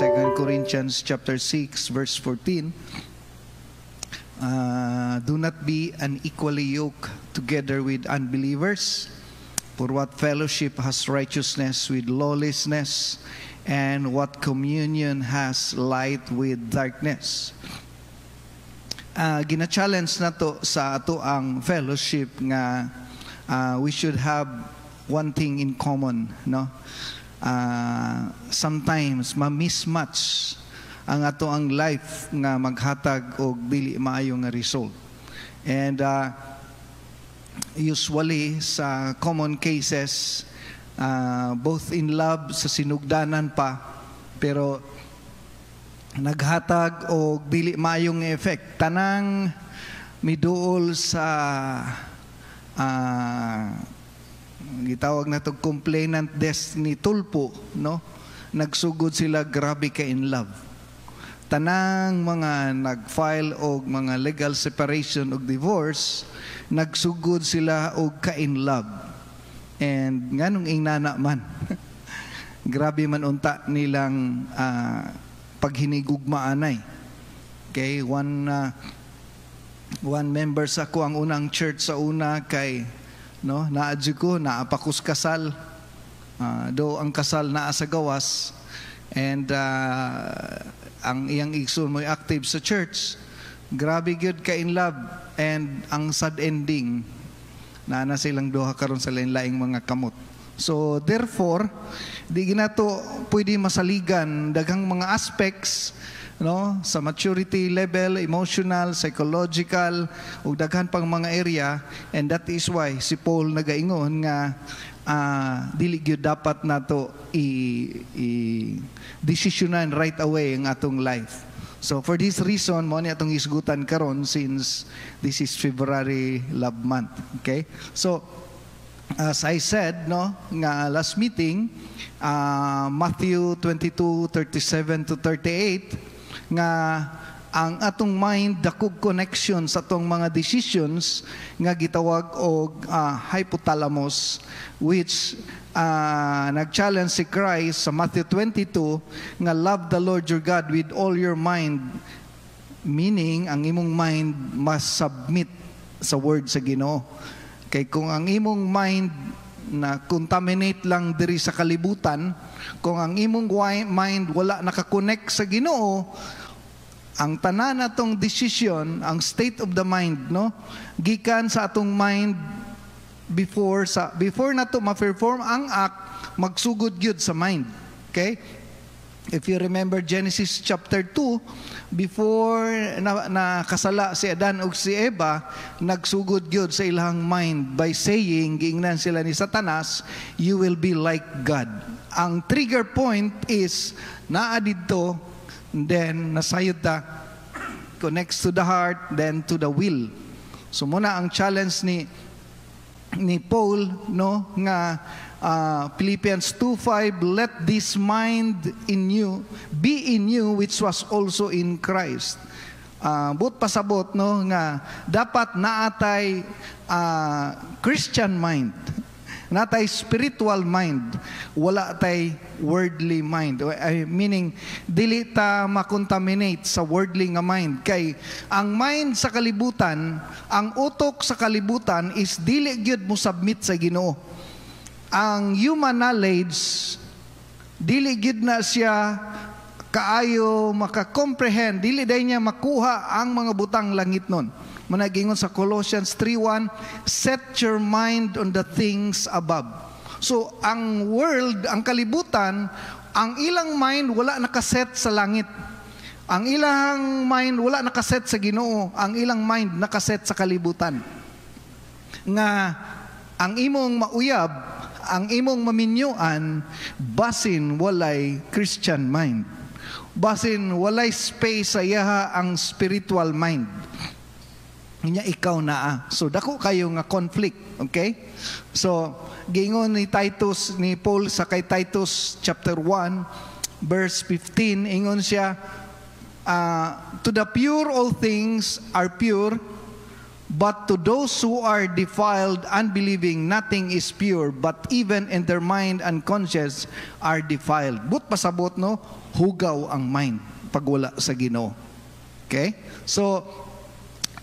2 Corinthians chapter 6 verse 14. Do not be unequally yoked together with unbelievers. For what fellowship has righteousness with lawlessness, and what communion has light with darkness? Gina-challenge na to sa ato ang fellowship nga we should have one thing in common, no? Sometimes ma-mismatch ang ato ang life nga maghatag og dili maayo nga result. And usually sa common cases, both in love sa sinugdanan pa, pero naghatag og dili maayong effect. Tanang miduol sa gitawag na to complainant destiny tulpo, no? Nagsugod sila grabe ka in love. Tanang mga nag-file og mga legal separation og divorce, nagsugod sila og ka in love. And nganong ingnana man. Grabe man unta nilang paghinigugmaanay. Okay, one member sa ko ang unang church sa una kay no, naadyo ko, naapakus kasal. Do ang kasal naa sa gawas. And ang iyang igsoon mo'y active sa church. Grabe gyud ka in love. And ang sad ending, na silang duha karon sa lain-laing mga kamot. So therefore, di ginato pwede masaligan daghang mga aspects, no, sa maturity level, emotional, psychological, ug daghan pang mga area. And that is why si Paul nagaingon nga dili gyud dapat nato i-desisyonan right away ang atong life. So for this reason, mo ni atong isgutan karon since this is February Love Month. Okay? So as I said, no, nga last meeting, Matthew 22:37 to 38, nga ang atong mind dakog connection sa atong mga decisions nga gitawag og hypothalamus, which nag-challenge si Christ sa Matthew 22 nga love the Lord your God with all your mind, meaning ang imong mind must submit sa word sa Ginoo. Kay kung ang imong mind na contaminate lang diri sa kalibutan, kung ang imong mind wala nakakonect sa Ginoo, ang tanan natong decision, ang state of the mind, no, gikan sa atong mind before nato ma-perform ang act, magsugod gyud sa mind. Okay? If you remember Genesis chapter 2, before nakasala si Adan ug si Eva, nagsugod gyud sa ilang mind by saying, giingnan sila ni Satanas, you will be like God. Ang trigger point is naa didto, then nasayod ta, connects to the heart, then to the will. So muna ang challenge ni Paul, no, nga Philippians 2:5, let this mind in you be in you which was also in Christ. But pasabot, no, nga dapat naatay Christian mind, natay spiritual mind, wala tay worldly mind. Meaning dili ta makontaminate sa worldly nga mind, kay ang mind sa kalibutan, ang utok sa kalibutan is dili gyud mo submit sa Ginoo. Ang human knowledge dili gyud na siya kaayo maka-comprehend, dili day niya makuha ang mga butang langit nun. Managingon sa Colossians 3:1, set your mind on the things above. So ang world, ang kalibutan, ang ilang mind wala nakaset sa langit. Ang ilang mind wala nakaset sa Ginoo. Ang ilang mind nakaset sa kalibutan. Nga ang imong mauyab, ang imong maminyuan, basin walay Christian mind. Basin walay space sa iyaha ang spiritual mind. Nya ikaw naa. So dako kayo nga conflict, okay? So giingon ni Paul sa kay Titus chapter 1 verse 15, ingon siya, to the pure all things are pure, But to those who are defiled, unbelieving, nothing is pure, but even in their mind and conscience are defiled. But pasabot, no? Hugaw ang mind pag wala sa Ginoo. Okay? So,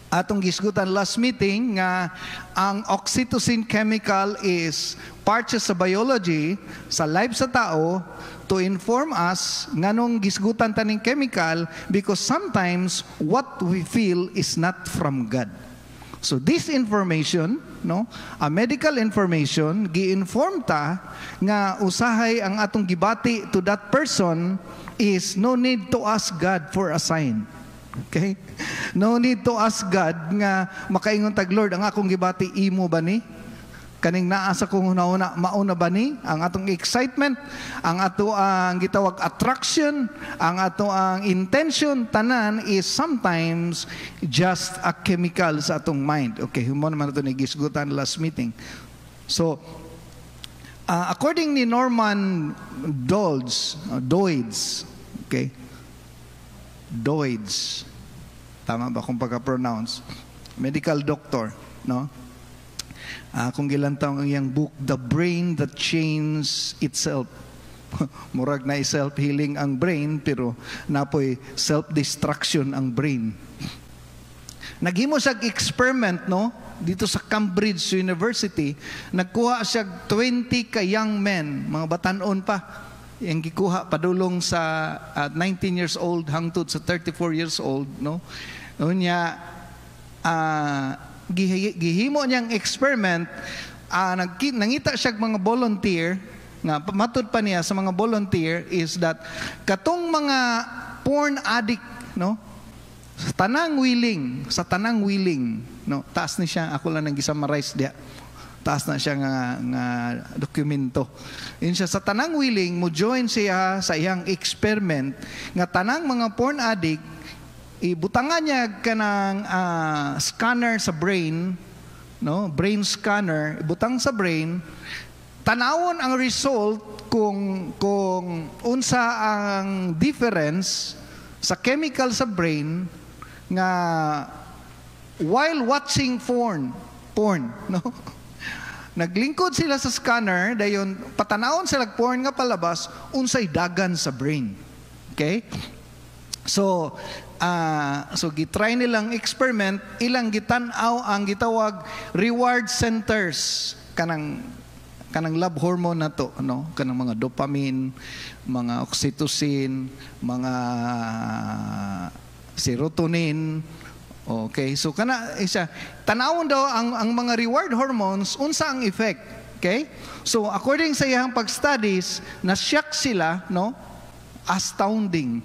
atong gisgutan last meeting nga ang oxytocin chemical is part siya sa biology sa life sa tao to inform us nganong gisgutan taning chemical because sometimes what we feel is not from God. So this information, no, a medical information, gi-inform ta nga usahay ang atong gibati to that person is no need to ask God for a sign. Okay? No need to ask God nga makaingon tag, Lord, ang akong gibati imo ba ni? Kaning naasa kong una mauna ba ni? Ang atong excitement, ang ato ang gitawag attraction, ang ato ang intention, tanan is sometimes just a chemical sa atong mind. Okay, humo naman ito ni gisgutan last meeting. So, according ni Norman Doids, okay, Doids, tama ba kung pagka-pronounce? Medical doctor, no? Kung gilantaw ang iyang book, The Brain That Changed Itself. Murag na self-healing ang brain, pero napoy self-destruction ang brain. Naghimo siya experiment, no? Dito sa Cambridge University, nagkuha siya 20 ka young men, mga batanon pa. Yung gikuha padulong sa 19 years old hangtod sa 34 years old, no? Unya gihimo niyang experiment, nangita siya mga volunteer nga matud pa niya sa mga volunteer is that katong mga porn addict, no? Sa tanang willing, no? Taas ni siya, ako lang nang gi-summarize dia. Taas na siya nga dokumento. Yun siya, sa tanang willing, mo join siya sa iyang experiment nga tanang mga porn addict, ibutangan niya kanang scanner sa brain, no? Brain scanner, ibutang sa brain, tanawon ang result kung unsa ang difference sa chemical sa brain nga while watching porn, no? Naglingkod sila sa scanner, dayon patanawon sila porn nga palabas, unsay dagan sa brain. Okay? So gitry nilang experiment, ilang gitan-aw ang gitawag reward centers, kanang love hormone na to, no? Kanang mga dopamine, mga oxytocin, mga serotonin. Okay, so kana isa tanawon daw ang mga reward hormones unsa ang effect. Okay? So according sa iyang pag-studies, na-shock sila, no? Astounding.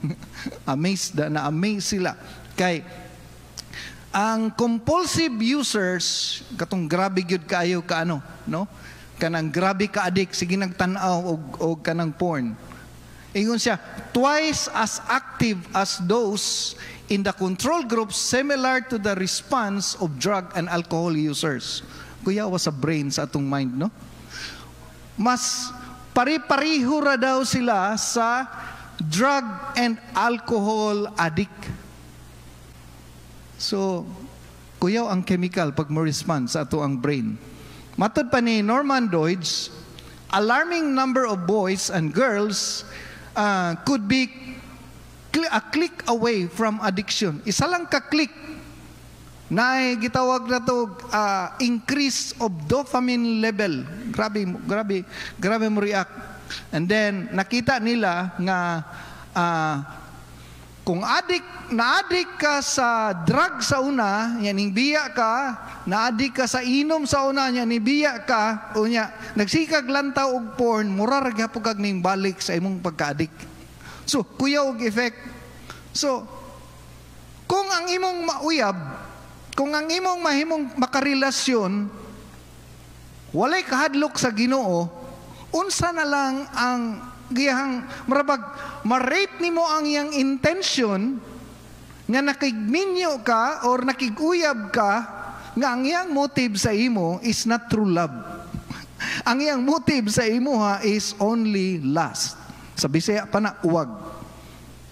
Amaze sila. Kay ang compulsive users katong grabe gyud kaayo kaano, no? Kanang grabe ka addict sige nagtan-aw og kanang porn. Ingon siya, twice as active as those in the control group, similar to the response of drug and alcohol users. Kuya, was sa brain sa atong mind, no? Mas pari-pariho ra daw sila sa drug and alcohol addict. So, kuya, ang chemical pag mo respond sa ato ang brain. Matod pa ni Norman Doids, alarming number of boys and girls could be a click away from addiction. Isa lang ka-click na gitawag na to increase of dopamine level. Grabe mo react. And then nakita nila nga kung na-addict ka sa drug sa una, yan biya ka, na-addict ka sa inom sa una, yan biya ka, unya nagsikag lantaw og porn, mura ra gyapon kag ning balik sa imong pagka-addict. So, kuya og effect. So, kung ang imong mauyab, kung ang imong mahimong makarelasyon, walay kahadlok sa Ginoo, unsa na lang ang giyang marabag ma-rape nimo ang iyang intention nga nakigminyo ka or nakiguyab ka nga ang iyang motive sa imo is not true love. Ang iyang motive sa imo is only lust. Sa Bisaya pa na uwag.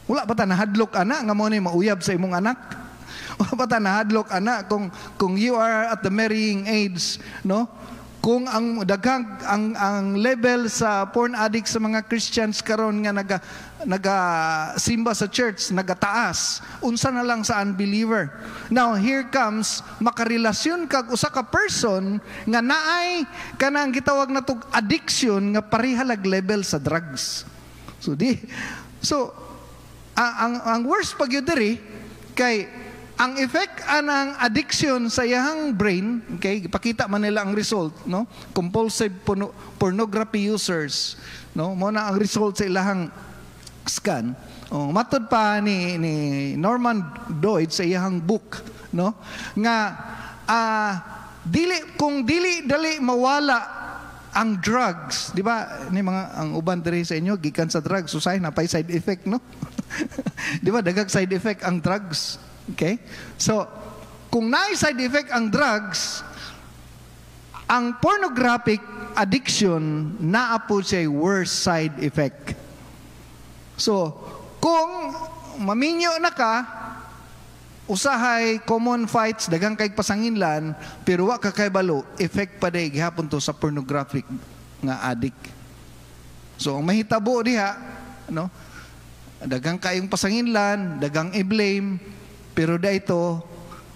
Wala pa ta nahadlok ana nga mo ni mauyab sa imong anak. O pata nahadlok ana kung you are at the marrying age, no? Kung ang daghang ang level sa porn addict sa mga Christians karon nga naga simba sa church nagataas, unsa na lang sa unbeliever. Now here comes makarelasyon kag usa ka person nga naay kanang gitawag natong addiction nga parihalag level sa drugs. So ang worst pag yun diri kay ang effect anang addiction sa iyang brain, okay, ipakita man nila ang result, no? Compulsive pornography users, no? Mo na ang result sa ilahang scan. Matod pa ni Norman Doid sa iyang book, no? Nga dili dali mawala ang drugs, di ba? Ni mga ang uban diri sa inyo gikan sa drugs, usay na pay side effect, no? Di ba dagag side effect ang drugs? Okay? So, kung naay side effect ang drugs, ang pornographic addiction naa po siya worst side effect. So, kung maminyo na ka, usahay common fights, dagang kay pasanginlan, pero wa ka kay balo, effect pa day gihapon to sa pornographic nga addict. So, ang mahitabo diha, no? Dagang kayong pasanginlan, dagang i-blame, pero dito,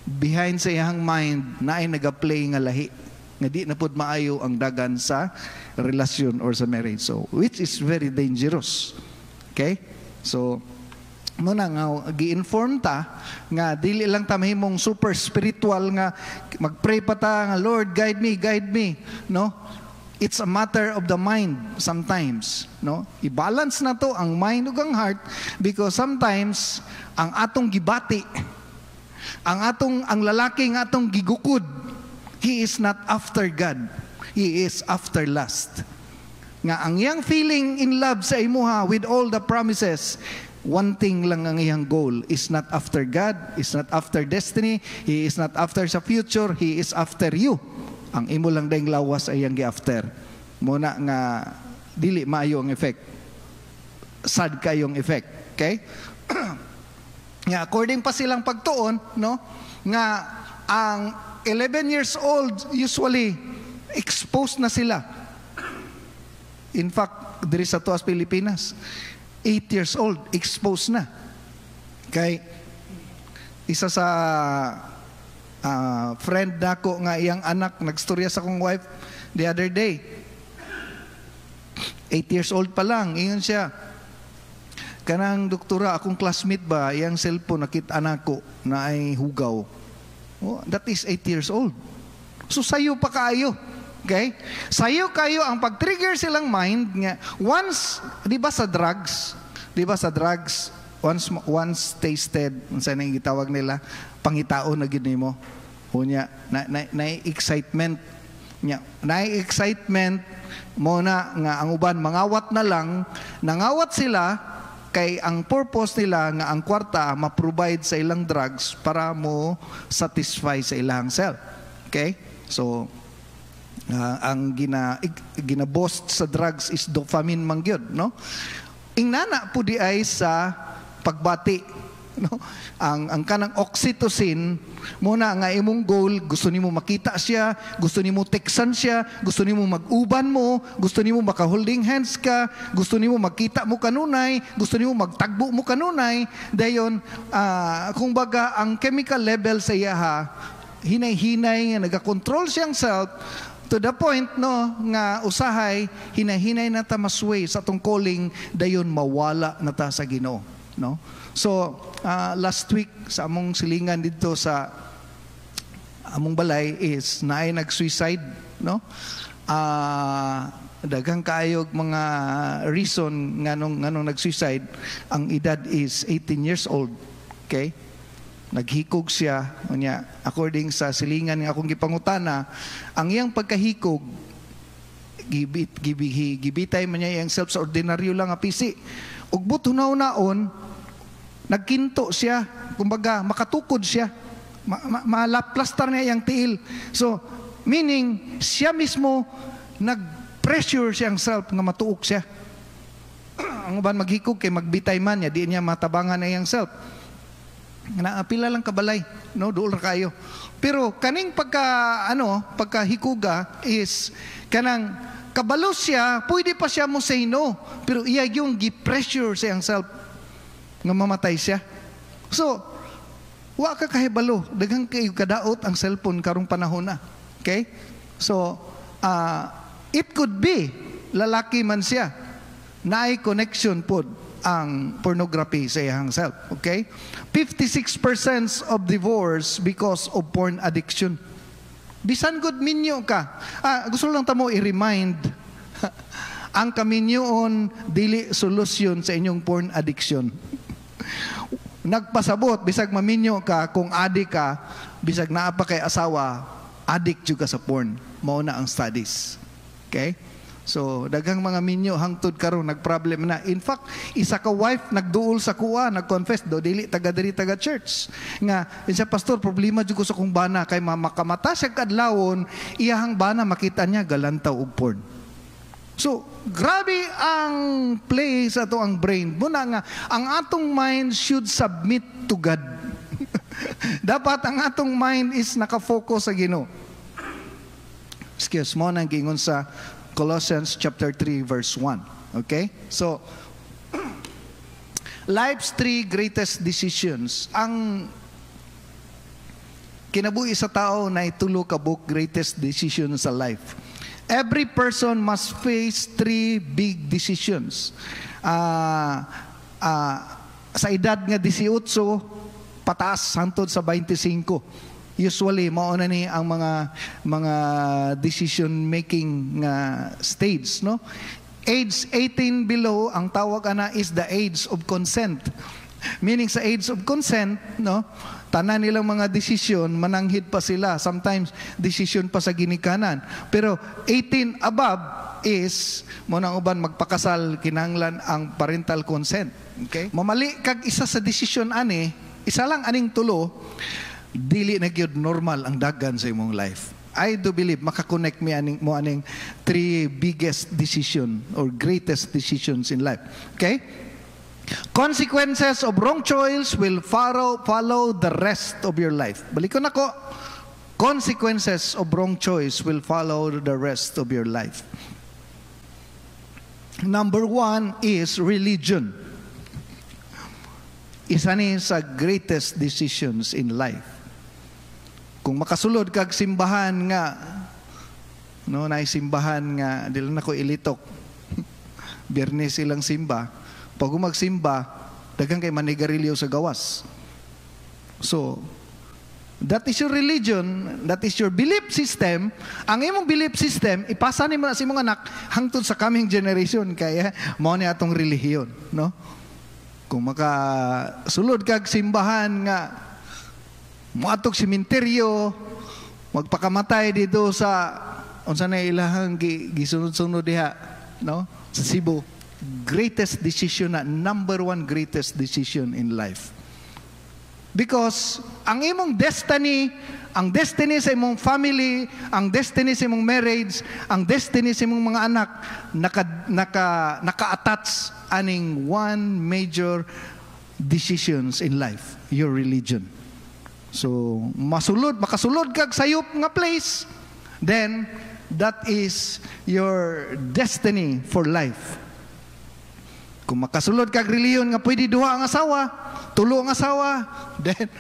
behind sa iyang mind, na ay nag-play nga lahi. Nga di na pud maayo ang dagan sa relasyon or sa marriage. So, which is very dangerous. Okay? So, muna nga, gi-inform ta, nga dili lang ta mahimong super spiritual nga, mag-pray pa ta, nga, Lord, guide me, no? It's a matter of the mind sometimes, no? I-balance na to ang mind ug ang heart because sometimes ang atong gibati, ang lalaki nga atong gigukod, he is not after God. He is after lust. Nga ang iyang feeling in love sa imuha with all the promises, one thing lang ang iyang goal is not after God, is not after destiny, he is not after sa future, he is after you. Ang imo lang dayong lawas ay yang gi-after. Muna nga dili maayo ang effect. Sad kayong effect. Okay? Nga according pa silang pagtuon, no? Nga ang 11 years old usually exposed na sila. In fact, diri sa tuas Pilipinas, 8 years old exposed na. Kay isa sa friend nako nga iyang anak nagstorya sa kong wife the other day. 8 years old pa lang, ingon siya. Kanang doktora, akong classmate ba, iyang cellphone nakita nako na ay hugaw. Oh, that is 8 years old. So sayo pa kaayo. Okay? Sayo kayo ang pag-trigger silang mind nga once, di ba sa drugs, once tasted, unsa nang gitawag nila, pangitaon na gid nimo. Unya na excitement nya. Na excitement mo na nga ang uban mangawat na lang, nangawat sila kay ang purpose nila nga ang kwarta ma-provide sa ilang drugs para mo satisfy sa ilang self. Okay? So ang gina-boost sa drugs is dopamine man gyud, no? Ingnana po di ay sa pagbati, no? Ang kanang oxytocin muna nga imong goal, gusto nimo makita siya, gusto nimo teksan siya, gusto nimo mag-uban mo, gusto nimo maka-holding hands ka, gusto nimo magkita mo kanunay, gusto nimo magtagbo mo kanunay. Dayon kung baga ang chemical level sa iya hinay-hinay nga naga-control siyang self to the point, no, nga usahay hinahinay na ta masway sa atong calling, dayon mawala na ta sa Ginoo, no? So last week sa among silingan dito sa among balay is naay nag-suicide, no? Daghang kaayog mga reason nganong nag-suicide. Ang edad is 18 years old. Okay? Naghikog siya, unya according sa silingan nga akong gipangutana, ang iyang pagkahikog gibitay man niya iyang self sa ordinaryo lang nga pisi. Ug but hunaw-naon nagkinto siya, kumbaga makatukod siya, malaplastar niya iyang tiil. So meaning siya mismo nag-pressure siyang self nga matuok siya. Ang uban maghikog kay magbitay man niya, di niya matabangan na iyang self. Naapila lang kabalay, no, dool ra kayo. Pero kaning pagkahikuga is kanang kabalo siya, pwede pa siya mo say no, pero iya yung gi-pressure sa iyang self nga mamatay siya. So, wa ka kahibalo, daghang kayo kadaot ang cellphone karong panahon na. Okay? So, it could be lalaki man siya, naay connection pod ang pornography sa iyang self. Okay? 56% of divorce because of porn addiction. Bisan good minyo ka. Gusto lang tamo i-remind, ang kaminyoon dili solusyon sa inyong porn addiction. Nagpasabot, bisag maminyo ka, kung adik ka, bisag naa pa kay asawa, addict juga sa porn. Mao na ang studies. Okay? So, daghang mga minyo hangtod karon nagproblem na. In fact, isa ka wife nagduol sa kuwa, nagconfess do dili taga diri taga church. Nga, sa pastor, problema jud ko sa kong bana kay makamata siya kadlawon, iyahang bana makita niya galantaw og porn. So, grabe ang play sa ato ang brain. Muna nga, ang atong mind should submit to God. Dapat ang atong mind is nakafocus sa Ginoo. Excuse mo nang gingon sa Colossians chapter 3 verse 1. Okay? So, life's 3 greatest decisions. Ang kinabuhi sa tao na itulo ka book greatest decisions sa life. Every person must face 3 big decisions. Sa edad nga 18, pataas hangtod sa 25. Usually mauna ni ang mga decision making stage, no? Age 18 below, ang tawag ana is the age of consent. Meaning sa age of consent, no? Tanan nilang mga desisyon, mananghid pa sila. Sometimes decision pa sa ginikanan. Pero 18 above is mo nang uban magpakasal, kinahanglan ang parental consent. Okay? Mamali kag isa sa desisyon ani, isa lang aning tulo, dili na gyud normal ang daghan sa imong life. I do believe makakonect mo aning 3 biggest decision or greatest decisions in life. Okay? Consequences of wrong choice will follow the rest of your life. Balikon nako. Consequences of wrong choice will follow the rest of your life. Number 1 is religion. Isa ni sa greatest decisions in life. Kung makasulod kag simbahan nga, no, na simbahan nga, dili na ko ilitok. Biyernes ilang simba. Pag magsimba, daghang kay manigarilyo sa gawas. So, that is your religion, that is your belief system. Ang imong belief system, ipasa nimo na sa imong anak hangtod sa coming generation, kaya mao ni atong relihiyon, no? Kung makasulod kag simbahan nga muatok sementeryo, magpakamatay dito sa unsa na ilahang gisunod-sunod diha, no? Sa Cebu. Greatest decision na, number 1 greatest decision in life. Because ang imong destiny, ang destiny sa imong family, ang destiny sa imong marriage, ang destiny sa imong mga anak, naka-attach aning 1 major decisions in life, your religion. So, makasulod kag sayop nga place, then that is your destiny for life. Kung makasulod kag reliyon nga pwede duha ang asawa, tulo ang asawa, then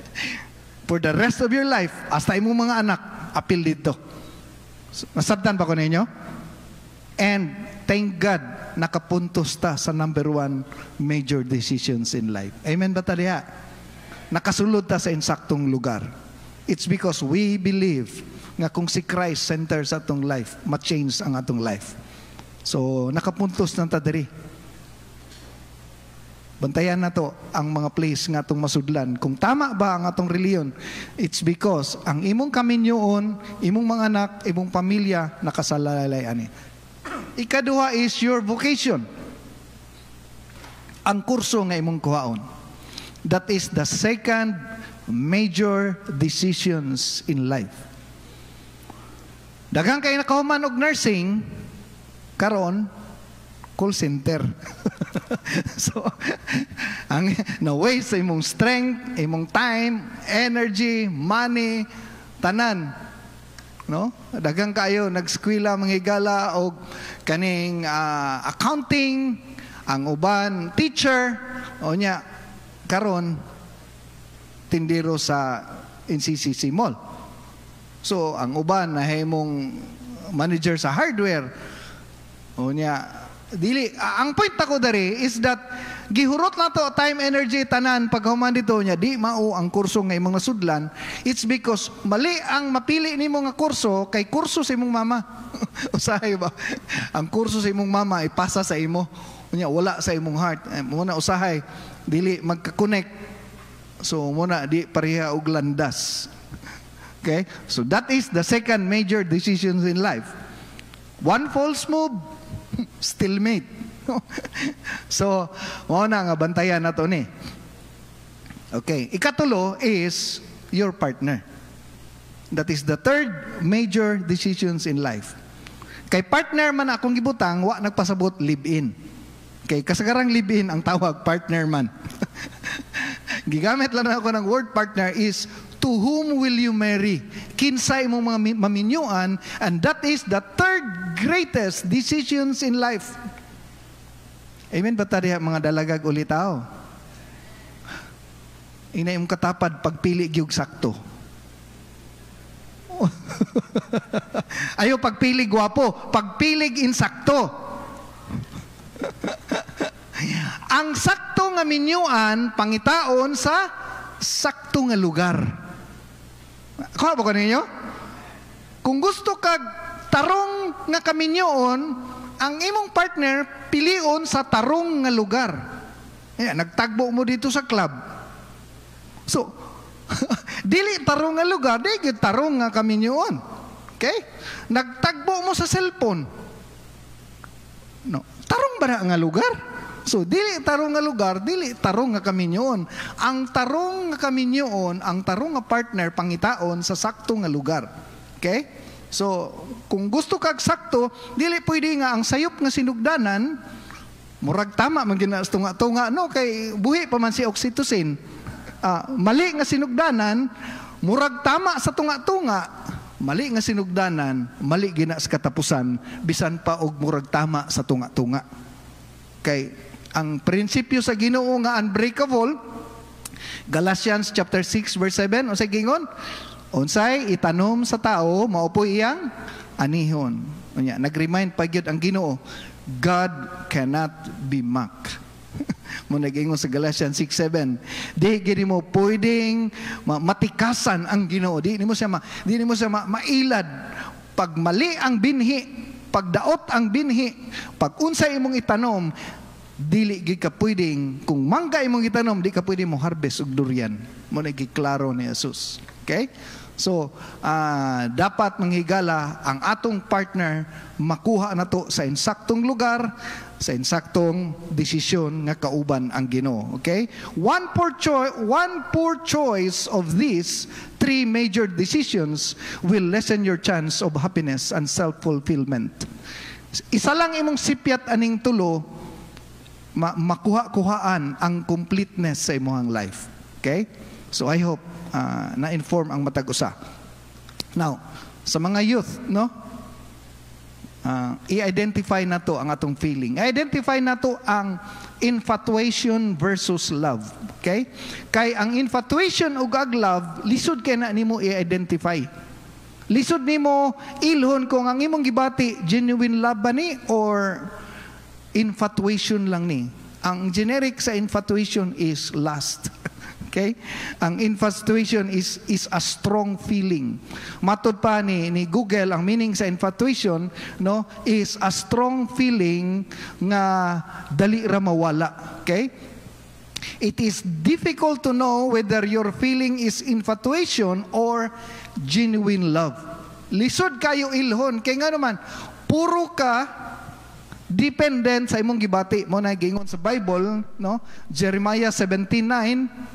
for the rest of your life, hasta imong mga anak, apil dito. So, nasabtan pa ko ninyo? And thank God, nakapuntos ta sa number 1 major decisions in life. Amen ba taliha? Nakasulod ta sa insaktong lugar. It's because we believe nga kung si Christ center sa atong life, ma-change ang atong life. So, nakapuntos na ta diri. Bantayan na to ang mga place nga atong masudlan. Kung tama ba ang atong reliyon, it's because ang imong kaminyoon, imong mga anak, imong pamilya, nakasalalay ani. Ikaduha is your vocation. Ang kurso nga imong kuhaon. That is the second major decisions in life. Daghang kay nakahuman og nursing karon, call center. So, ang na-waste sa imong strength, imong time, energy, money, tanan. No? Daghang kayo nag-eskwela manghigala og kaning accounting, ang uban teacher, o nya karon tindiro sa NCCC Mall. So ang uban na himong manager sa hardware, o nya dili ang point ako dari is that gihurot na to time, energy, tanan paghuman dito nya di mao ang kurso nga imong nasudlan. It's because mali ang mapili nimo nga kurso kay kurso sa imong mama. Usahay ba ang kurso sa imong mama ipasa sa imo nya wala sa imong heart. Muna usahay dili magka-connect, so muna di pareha og landas. Okay, so that is the second major decisions in life. One false move, stalemate. So mao na nga bantayan nato ni. Okay, ikatulo is your partner. That is the third major decisions in life. Kay partner man akong gibutang, wa nagpasabot live-in. Okay, kasagarang live-in ang tawag partner man. Gigamit lang ako ng word partner is to whom will you marry? Kinsay imong mga maminyuan, and that is the third greatest decisions in life. Amen ba tadi mga dalagag ulitaw? Ina imong katapad pagpili gyud sakto. Ayo pagpili gwapo, pagpilig insakto. Ang sakto nga minyuan pangitaon sa sakto nga lugar. Kuha ba ko ninyo? Kung gusto kag tarong nga kaminyoon, ang imong partner pilion sa tarong nga lugar. Nagtagbo mo dito sa club. So, dili tarong nga lugar, di tarong nga kaminyoon. Okay? Nagtagbo mo sa cellphone. No, tarong ba na nga lugar? So, dili tarong nga lugar, dili tarong nga kaminyoon. Ang tarong nga kaminyoon, ang tarong nga partner, pangitaon sa sakto nga lugar. Okay? So, kung gusto kag sakto, dili pwede nga ang sayop nga sinugdanan, murag tama, maginas tunga-tunga, no? Kay buhi pa man si oxytocin. Mali nga sinugdanan, murag tama sa tunga-tunga, mali nga sinugdanan, mali gina sa katapusan, bisan pa og murag tama sa tunga-tunga. Kay ang prinsipyo sa Ginoo nga unbreakable, Galatians chapter 6 verse 7, unsay gingon? Unsay itanom sa tao, maupo iyang anihon. Unya, nag-remind pa gyud ang Ginoo, God cannot be mocked. Mo nag-ingon sa Galatians 6:7, di gini mo pwedeng matikasan ang Ginoo. Di nimo siya mailad. Pag mali ang binhi, pag daot ang binhi, pag unsay imong itanom, dili gid ka pwedeng, kung mangga imong itanom, di ka pwedeng mo harvest og durian. Mo nagiklaro ni Jesus. Okay? So, dapat manghigala ang atong partner makuha nato sa insaktong lugar, sa insaktong desisyon nga kauban ang Ginoo. Okay? One poor choice of these three major decisions will lessen your chance of happiness and self-fulfillment. Isa lang imong sipyat aning tulo, makuha-kuhaan ang completeness sa imong life. Okay? So I hope na-inform ang matag usa. Now, sa mga youth, no? I-identify na to ang atong feeling. I-identify na to ang infatuation versus love. Okay? Kay ang infatuation ug ang love, lisod kay na nimo i-identify. Lisod nimo ilhon kung ang imong gibati genuine love ba ni or infatuation lang ni. Ang generic sa infatuation is lust. Okay? Ang infatuation is a strong feeling. Matod pa ni Google, ang meaning sa infatuation, no, is a strong feeling nga dali ra mawala. Okay? It is difficult to know whether your feeling is infatuation or genuine love. Lisod kayo ilhon kay nga naman puro ka dependent sa imong gibati. Mo na gingon sa Bible, no? Jeremiah 17:9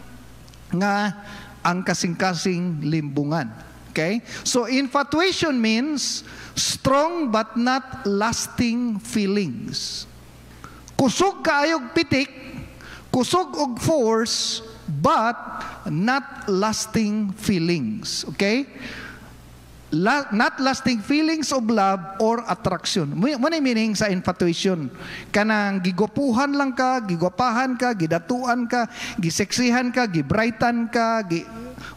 nga ang kasing-kasing limbungan. Okay? So infatuation means strong but not lasting feelings. Kusog kaayog pitik, kusog og force, but not lasting feelings. Okay? Not lasting feelings of love or attraction. Muna meaning sa infatuation. Kanang gigopuhan lang ka, gigwapahan ka, gidatuan ka, giseksihan ka, gibrightan ka,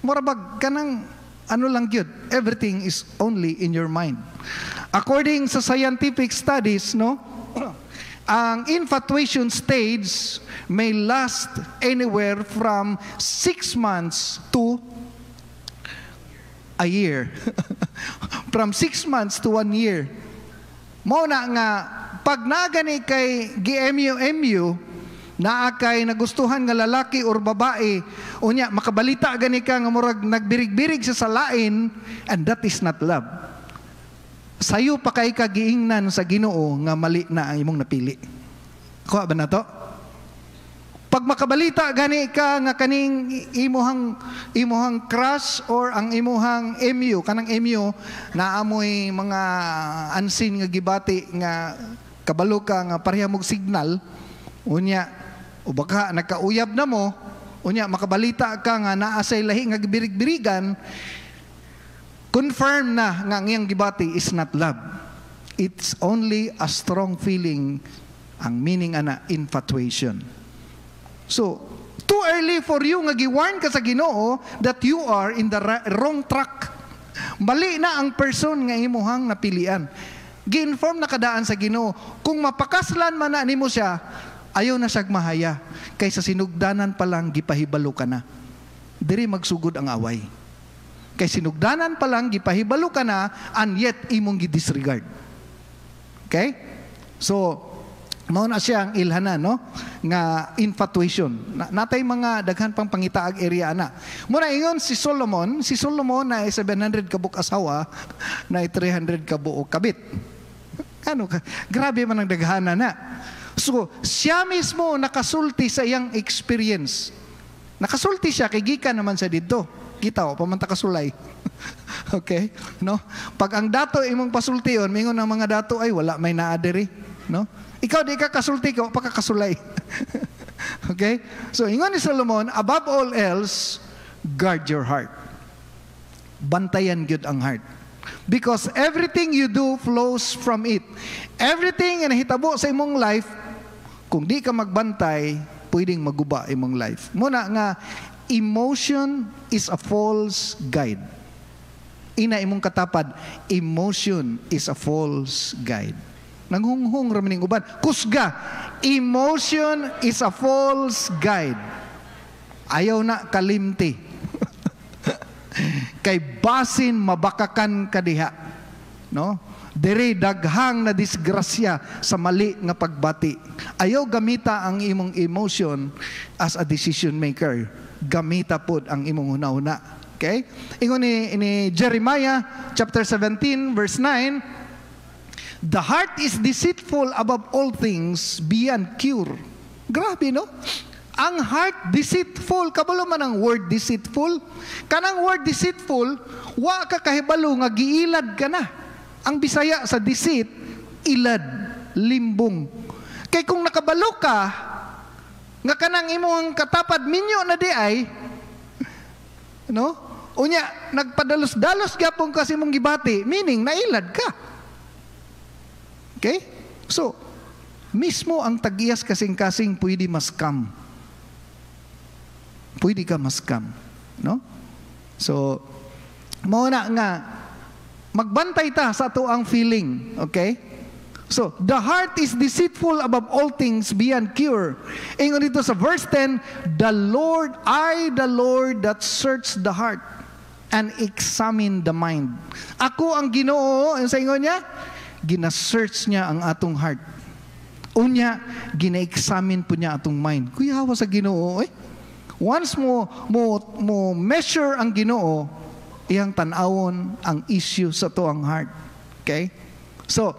murabag kanang ano lang yun. Everything is only in your mind. According sa scientific studies, no, ang infatuation stage may last anywhere from 6 months to a year. From 6 months to 1 year. Mao na nga, pag nagani kay GMU, naa kay nagustuhan nga lalaki or babae, unya, makabalita gani ka nga murag nagbirig-birig sa salain, and that is not love. Sayo pa kay kagiingnan sa Ginoo nga mali na ang imong napili. Kuha ba na to? Pag makabalita gani ka nga kaning imuhang crush or ang imuhang MU, kanang MU naamoy mga ansin nga gibati nga kabalo ka nga pareha mog signal, unya o baka nagkauyab na mo, unya makabalita ka nga naa say lahi nga gibirig-birigan, confirm na nga ang iyang gibati is not love. It's only a strong feeling, ang meaning ana infatuation. So, too early for you nga giwarn ka sa Ginoo that you are in the wrong track. Mali na ang person nga imuhang napilian. Gi-inform na kadaan sa Ginoo. Kung mapakaslan man na nimo siya, ayaw na siyag mahaya. Kaysa sinugdanan pa lang, gipahibalo ka na. Diri magsugod ang away. Kay sinugdanan pa lang, gipahibalo ka na, and yet imong gidisregard. Okay? So, mao na siya ang ilhana, no? Nga infatuation. Natay mga daghan pang pangitaag area na. Muna ingon si Solomon na 700 kabuk asawa, na 300 kabuok kabit. Ano ka? Grabe man ang daghana na. So, siya mismo nakasulti sa iyang experience. Nakasulti siya, kay gikan naman sa dito. Kita o, pamanta kasulay. Okay? No? Pag ang dato imong pasultion, mingon ng mga dato, ay wala may naadiri. No? Ikaw di ka kasulti, ikaw pa kakasulay. Okay? So, ingon ni Solomon, above all else, guard your heart. Bantayan gyud ang heart. Because everything you do flows from it. Everything na hitabo sa imong life, kung di ka magbantay, pwedeng maguba imong life. Muna nga, emotion is a false guide. Ina imong katapad, emotion is a false guide. Nanghunghung ramaning uban. Kusga, emotion is a false guide. Ayaw na kalimti. Kay basin mabakakan kadiha. No? Diri daghang na disgrasya sa mali nga pagbati. Ayaw gamita ang imong emotion as a decision maker. Gamita pod ang imong hunahuna. Okay? Ingon ni Jeremiah chapter 17 verse 9, the heart is deceitful above all things, beyond cure. Grabe, no? Ang heart deceitful. Kabalo man ang word deceitful. Kanang word deceitful, wa ka kahibalo nga giilad ka na. Ang Bisaya sa deceit, ilad, limbong. Kay kung nakabalo ka, nga kanang imong katapad minyo na di ay, no? Unya, nagpadalos-dalos gyapon kasi mong gibati, meaning nailad ka. Okay? So, mismo ang tagiyas kasing-kasing pwede maskam. Pwede ka maskam. No? So, mauna nga, magbantay ta sa ato ang feeling. Okay? So, the heart is deceitful above all things, beyond cure. Ingon dito sa verse 10, the Lord that search the heart and examine the mind. Ako ang Ginoo, ang sa ingon niya, gina-search niya ang atong heart. Unya, gina-examine po niya atong mind. Kuya, hawa sa Ginoo, eh. Once mo measure ang Ginoo, iyang tanawon ang issue sa to ang heart. Okay? So,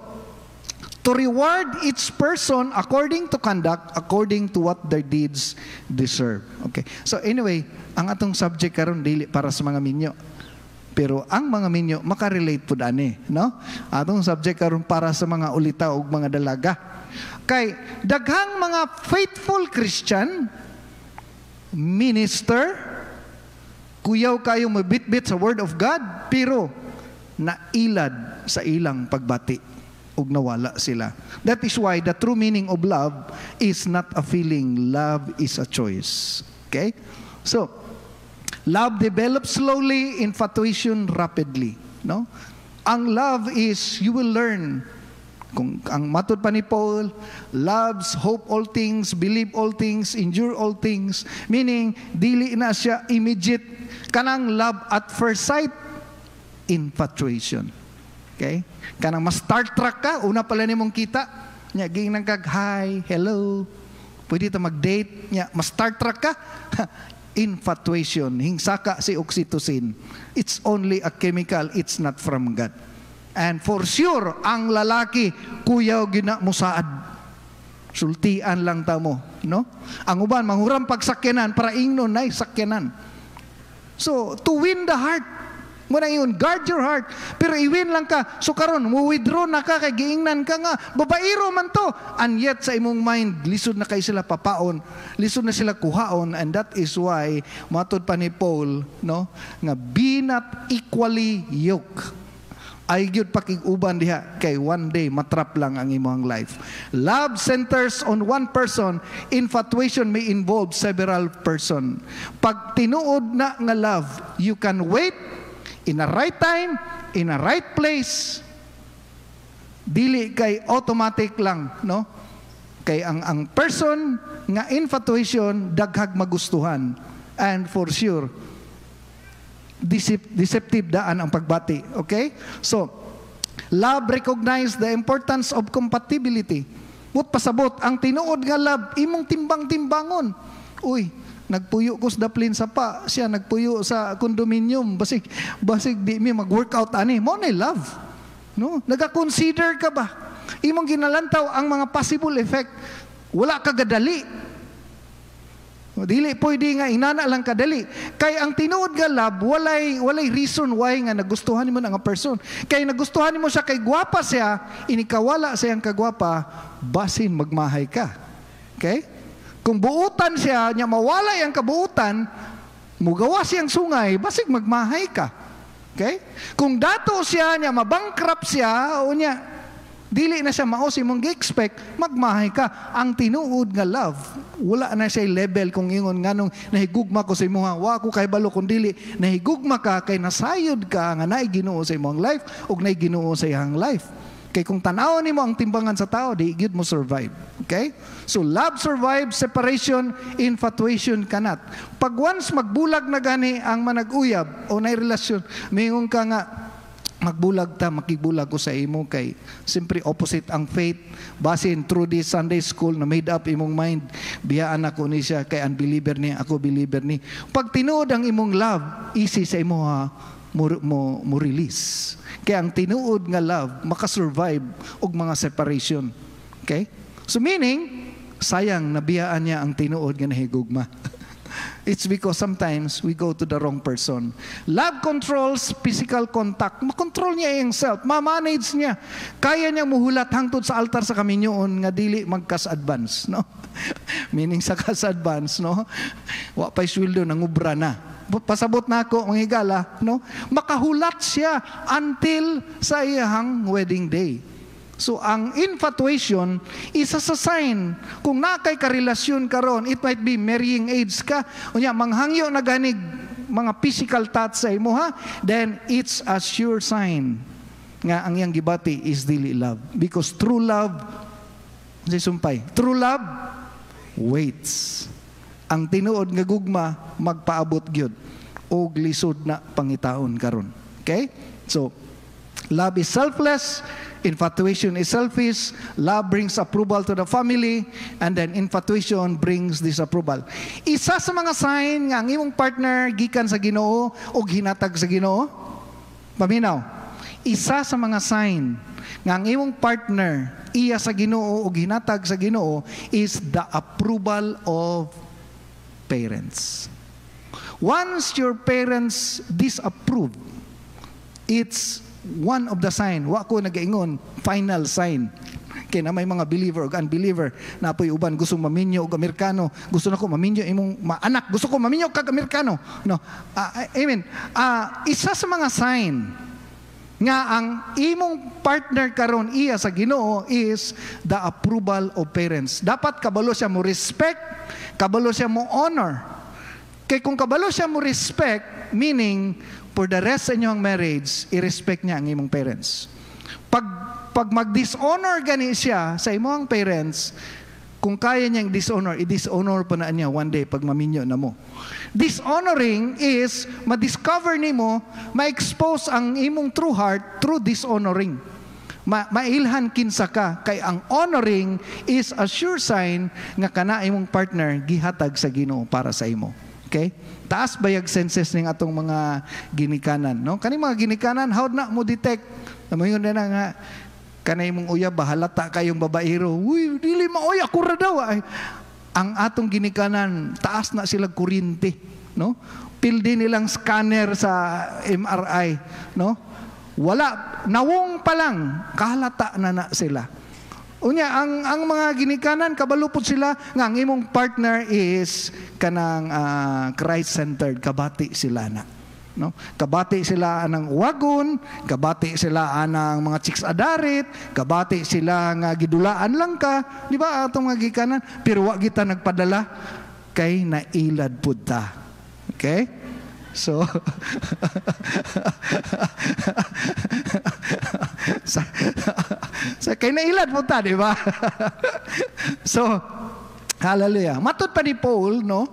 to reward each person according to conduct, according to what their deeds deserve. Okay? So anyway, ang atong subject karon dili para sa mga minyo. Pero ang mga minyo makarelate pud ani, no? Atong subject karon para sa mga ulita ug mga dalaga. Kay daghang mga faithful Christian minister kuyaw kayo mabitbit sa word of God pero nailad sa ilang pagbati ug nawala sila. That is why the true meaning of love is not a feeling, love is a choice. Okay? So, love develops slowly, infatuation rapidly, no? Ang love is you will learn. Kung ang matud pa ni Paul, loves, hope all things, believe all things, endure all things, meaning dili na siya immediate kanang love at first sight, infatuation. Okay? Kanang mas Star Trek ka, una pala nimong kita, nya ging nang kag hi, hello. Pwede ta mag-date, nya mas Star Trek ka. Infatuation, hingsaka si oxytocin. It's only a chemical, it's not from God. And for sure, ang lalaki kuyaw gina musaad. Sultian lang ta mo, no? Ang uban manghuram pagsakyanan para ingnon nay sakyanan. So, to win the heart, muna yun, guard your heart. Pero iwin lang ka, so karon mu-withdraw na ka, kay giingnan ka nga, babairo man to. And yet, sa imong mind, lisod na kay sila papaon, lisod na sila kuhaon, and that is why, matod pa ni Paul, no, nga be not equally yoked. Ay gyud pakig-uban diha, kay one day, matrap lang ang imong life. Love centers on one person, infatuation may involve several person. Pag tinuod na nga love, you can wait, in a right time, in a right place, dili kay automatic lang, no? Kay ang person nga infatuation daghag magustuhan, and for sure deceptive daan ang pagbati. Okay? So, love recognize the importance of compatibility. But pasabot ang tinuod nga love imong timbang-timbangon. Uy, nagpuyo ko sa daplin sa pa, siya nagpuyo sa condominium, basig di mi mag-workout ani, mo na love. No? Naga-consider ka ba? Imong ginalantaw ang mga possible effect. Wala ka gadali. Dili pwede nga inana lang kadali. Kay ang tinuod nga love, walay reason why nga nagustuhan nimo nga person. Kay nagustuhan nimo siya kay gwapa siya, inikawala sa iyang kagwapa, basin magmahay ka. Okay? Kung buutan siya, nya mawala yang kabuutan, mugawa siyang sungay, basig magmahay ka. Okay? Kung dato siya, nya mabankrupt siya, o nya, dili na siya mao si mong gi-expect, magmahay ka. Ang tinuod nga love, wala na siya level kung ingon nganong nahigugma ko sa imuha, wa ko kay balo kung dili nahigugma ka kay nasayod ka nga naay Ginoo sa imong life ug naay Ginoo sa iyang life. Kay kung tanaw nimo ang timbangan sa tao, di gyud mo survive. Okay? So love survives, separation, infatuation cannot. Pag once magbulag na gani ang manag-uyab o nay relasyon, mayong ka nga magbulag ta, makibulag ko sa imo kay simpre opposite ang faith. Basin through this Sunday school na made up imong mind, biyaan ako ni siya kay unbeliever ni, ako believer ni. Pag tinuod ang imong love, easy sa imo ha, mo release. Kaya ang tinuod nga love, makasurvive og mga separation. Okay? So meaning, sayang nabiyaan niya ang tinuod nga nahigugma. It's because sometimes we go to the wrong person. Love controls physical contact. Makontrol niya yung self. Ma-manage niya. Kaya niya muhulat hangtod sa altar sa kaminyoon nga dili magkas-advance. No? Meaning sa kas-advance, no? Wa pa'y sweldo, nangubra na. Pasabot na ako, mga higala, no? Makahulat siya until sa iyang wedding day. So, ang infatuation, isa sa sign. Kung nakay karelasyon karon, it might be marrying age ka, o niya, manghangyo na ganig, mga physical touch sa imo, ha? Then, it's a sure sign nga ang iyang gibati is dili love. Because true love, sumpay, true love waits. Ang tinuod nga gugma, magpaabot gyud og lisod na pangitaon karon. Okay? So, love is selfless, infatuation is selfish, love brings approval to the family, and then infatuation brings disapproval. Isa sa mga sign nga ang imong partner gikan sa Ginoo o hinatag sa Ginoo, paminaw, isa sa mga sign nga ang imong partner iya sa Ginoo o hinatag sa Ginoo is the approval of parents. Once your parents disapprove, It's one of the sign. Wa ko nagaingon final sign. Kaya na may mga believer o unbeliever na apoy uban gusto maminyo og Amerikano, gusto na ko maminyo imong anak, gusto ko maminyo kag Amerikano, no. Amen. Isa sa mga sign nga ang imong partner karon iya sa Ginoo is the approval of parents. Dapat kabalo siya mo respect, kabalo siya mo honor. Kay kung kabalo siya mo respect, meaning for the rest sa inyong marriage, i-respect niya ang imong parents. Pag mag-dishonor gani siya sa imong parents, kung kaya niyang dishonor, i-dishonor pa na niya one day pag maminyo na mo. Dishonoring is, ma-discover ni mo, ma-expose ang imong true heart through dishonoring. Mailhan kinsa ka, kay ang honoring is a sure sign nga kana imong partner gihatag sa Ginoo para sa imo. Okay? Taas bayag senses ning atong mga ginikanan, no? Kani mga ginikanan, how na mo detect? Amoy na nga kanay mong uyab bahalata kayong babaero. Uy, dili maoy ako ra daw ay. Ang atong ginikanan, taas na sila kuryente, no? Pildi nilang scanner sa MRI, no? Wala, nawong pa lang, kahalata na sila. Unya, ang mga ginikanan, kabalupot sila, nga ang imong partner is kanang Christ-centered, kabati sila na. No? Kabati sila anang wagon, kabati sila anang mga chicks adarit, kabati sila nga gidulaan lang ka, di ba atong nga gikanan, pero wa kita nagpadala kay nailad pud ta. Okay? So kay nailad pud ta, di ba? So hallelujah. Matud pa ni Paul, no?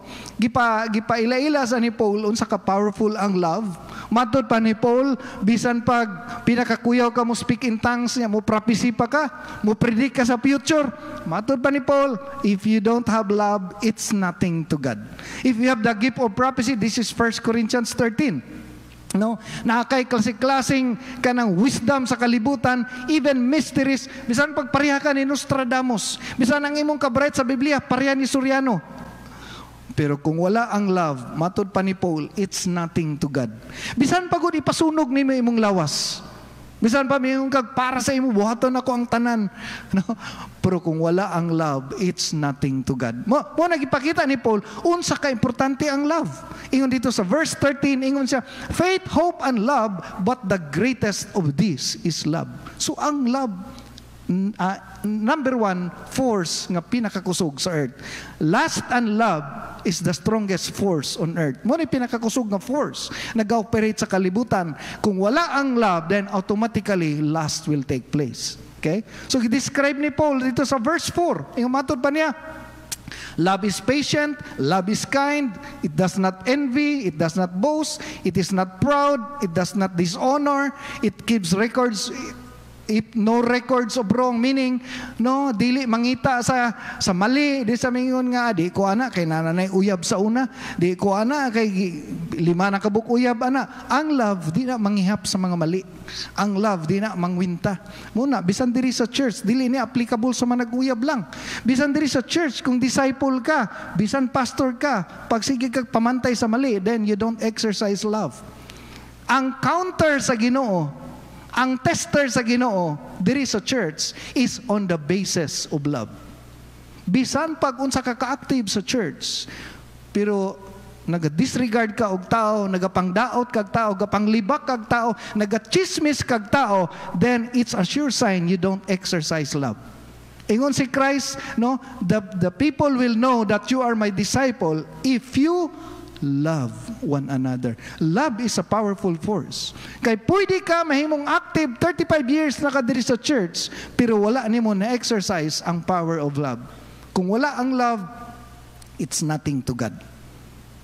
Gipaila-ila sa ni Paul unsa ka powerful ang love. Matud pa ni Paul, bisan pag pinakakuyaw ka mo speak in tongues niya, mo prophecy pa ka, mo predict ka sa future. Matud pa ni Paul, if you don't have love, it's nothing to God. If you have the gift of prophecy, this is 1 Corinthians 13. No, nakakay klaseng kanang wisdom sa kalibutan, even mysteries, bisan pagpareha ka ni Nostradamus, bisan ang imong kabaret sa Biblia pareha ni Soriano. Pero kung wala ang love, matud pa ni Paul, it's nothing to God. Bisan pagod ipasunog nimo imong lawas, bisan pa miyong kag para sa imo buhaton ako ang tanan, no? Pero kung wala ang love, it's nothing to God. Mo nagipakita ni Paul unsa ka importante ang love. Ingon dito sa verse 13, ingon siya, faith, hope, and love, but the greatest of these is love. So ang love, number one force nga pinakakusog sa earth. Lust and love is the strongest force on earth. Mo ni pinakakusog nga force nag-operate sa kalibutan. Kung wala ang love, then automatically lust will take place. Okay? So i-describe ni Paul dito sa verse 4. Ingon matod pa niya, love is patient, love is kind, it does not envy, it does not boast, it is not proud, it does not dishonor, it keeps records, if no records of wrong, meaning no dili mangita sa mali, di sa mingon nga di ko ana kay nanay uyab sa una, di ko ana kay lima na kabuk uyab ana. Ang love di na manghihap sa mga mali, ang love di na mangwinta. Muna bisan diri sa church dili ni applicable sa mga naguyab lang. Bisan diri sa church kung disciple ka, bisan pastor ka, pag sige kag pamantay sa mali, then you don't exercise love. Ang counter sa Ginoo, ang tester sa Ginoo diri sa church is on the basis of love. Bisan pag unsa ka ka-active sa church, pero naga-disregard ka og tao, nagapangdaot kag tao, gapanglibak kag tao, naga-chismis kag tao, then it's a sure sign you don't exercise love. Ingon si Christ, no, the people will know that you are my disciple if you love one another. Love is a powerful force. Kay pwede ka mahimong active 35 years na ka diri sa church, pero wala nimo na exercise ang power of love. Kung wala ang love, it's nothing to God.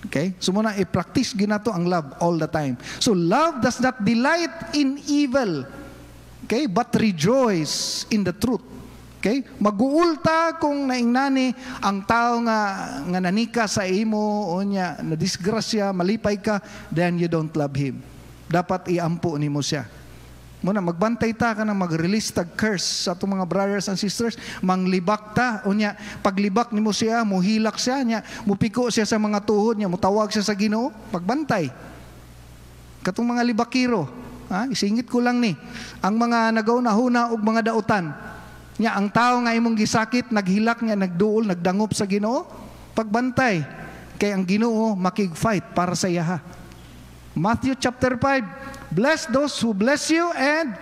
Okay? So muna i-practice ginato ang love all the time. So love does not delight in evil, okay, but rejoice in the truth. Okay? Mag-uulta kung naingnani ang tao nga nanika sa imo o niya na disgrasya, malipay ka, then you don't love him. Dapat iampo nimo siya. Muna magbantay ta ka na mag-release tag curse sa atong mga brothers and sisters, manglibak ta o niya paglibak nimo siya, muhilak siya niya, mupiko siya sa mga tuhod niya, mutawag siya sa Ginoo, pagbantay. Katong mga libakiro, Isingit ko lang ni. Ang mga nagauna-huna og mga dautan. Nya ang tao nga imong gisakit, naghilak niya, nagduol, nagdangop sa Ginoo, pagbantay. Kay ang Ginoo makig-fight para sa iyaha. Matthew chapter 5, bless those who bless you and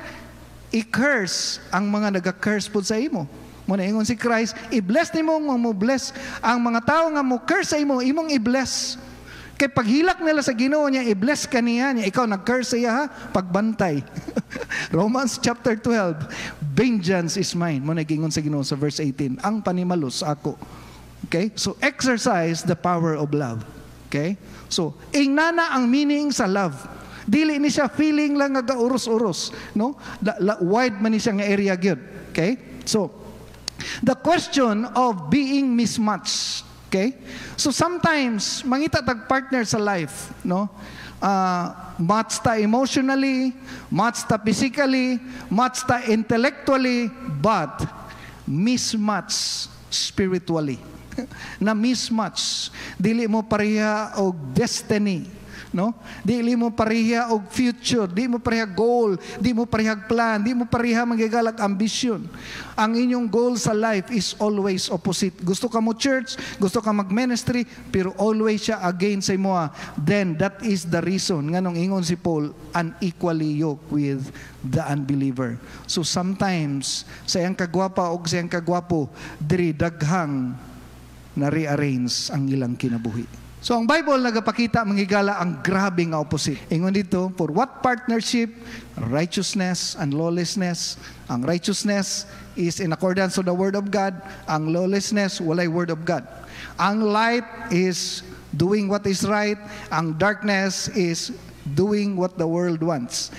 i-curse ang mga naga-curse po sa imo. Muna ingon si Christ, i-bless nimo mo bless ang mga tao nga mo curse sa imo, imong i-bless. Kay paghilak nila sa Ginoo niya, i-bless ka niya, ikaw nag-curse sa iya, pagbantay. Romans chapter 12, vengeance is mine. Muna gingon sa Ginoo sa verse 18, ang panimalos ako. Okay? So exercise the power of love. Okay? So, ingnana ang meaning sa love. Dili ni siya feeling lang nga uros-uros, no? Wide man ni siya nga area gyud. Okay? So, the question of being mismatched. Okay? So sometimes mangita tag partner sa life, no? Match ta emotionally, match ta physically, match ta intellectually, but mismatch spiritually. Na mismatch, dili mo pareha og destiny, no? Dili mo pareha og future, di mo pareha goal, di mo pareha plan, di mo pareha magigalak ambition. Ang inyong goal sa life is always opposite. Gusto ka mo church, gusto ka mag-ministry, pero always siya against sa imo. Then that is the reason nganong ingon si Paul, unequally yoked with the unbeliever. So sometimes sa iyang kagwapa o sa iyang kagwapo, diri daghang na-rearrange ang ilang kinabuhi. So ang Bible nagapakita manghigala ang grabe nga opposite. Ingon dito, for what partnership? Righteousness and lawlessness. Ang righteousness is in accordance to the word of God. Ang lawlessness, walay word of God. Ang light is doing what is right. Ang darkness is doing what the world wants.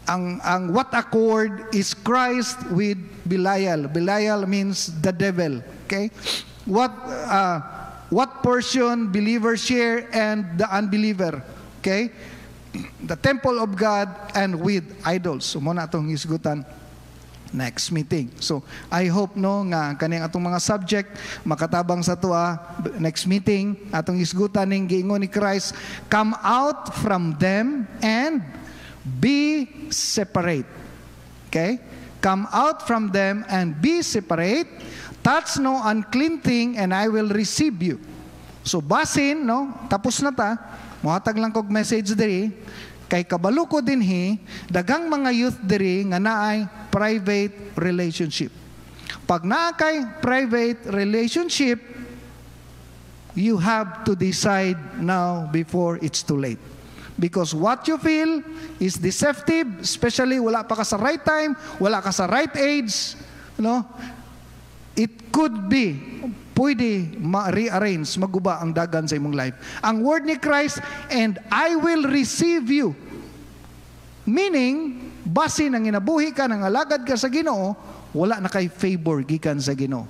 Ang what accord is Christ with Belial. Belial means the devil. Okay? What portion believers share and the unbeliever. Okay? The temple of God and with idols. So muna itong isgutan next meeting. So I hope no nga kaning atong mga subject makatabang sa tuwa next meeting atong isgutan ning giingon ni Christ, come out from them and be separate. Okay? Come out from them and be separate. Touch no unclean thing and I will receive you. So basin, no? Tapos na ta. Muhatag lang kog message diri. Kay kabalo ko dinhi, dagang mga youth diri nga naay private relationship. Pag naa kay private relationship, you have to decide now before it's too late. Because what you feel is deceptive, especially wala pa ka sa right time, wala ka sa right age, no? It could be, pwede ma-rearrange, maguba ang dagan sa imong life. Ang word ni Christ, and I will receive you. Meaning, base nang inabuhi ka, nang alagad ka sa Ginoo, wala na kay favor gikan sa Ginoo.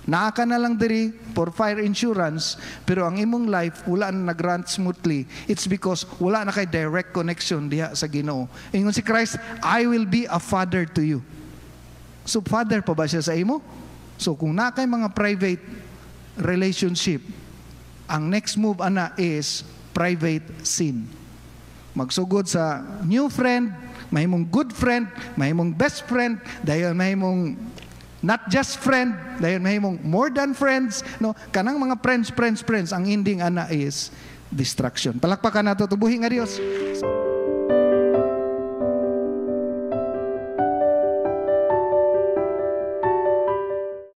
Naa ka na lang diri for fire insurance, pero ang imong life wala na nag-run smoothly. It's because wala na kay direct connection diha sa Ginoo. Ingon si Christ, I will be a father to you. So, father pa ba siya sa imo? So kung na kay mga private relationship, ang next move ana is private sin. Magsugod sa new friend, mahimong good friend, mahimong best friend, dayon mahimong not just friend, dayon mahimong more than friends, no? Kanang mga friends, ang ending ana is destruction. Palakpakan nato tubuhi nga Dios.